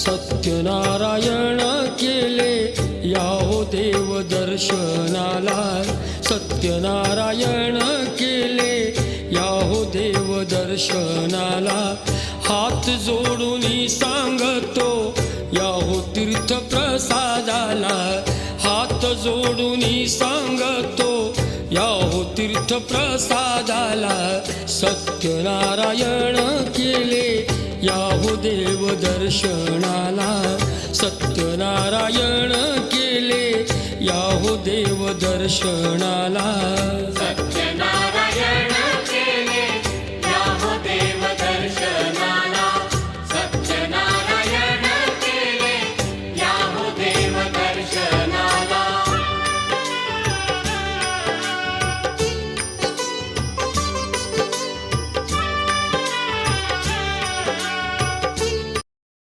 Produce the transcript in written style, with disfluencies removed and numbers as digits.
सत्यनारायण केले याहो देव दर्शनाला, सत्यनारायण केले याहो देव दर्शनाला। हात जोडून सांगतो याहो तीर्थ प्रसादाला, हात जोडून सांगतो याहो तीर्थ प्रसादाला। सत्यनारायण केले याहो देव दर्शनाला, सत्यनारायण केले याहो देव दर्शनाला।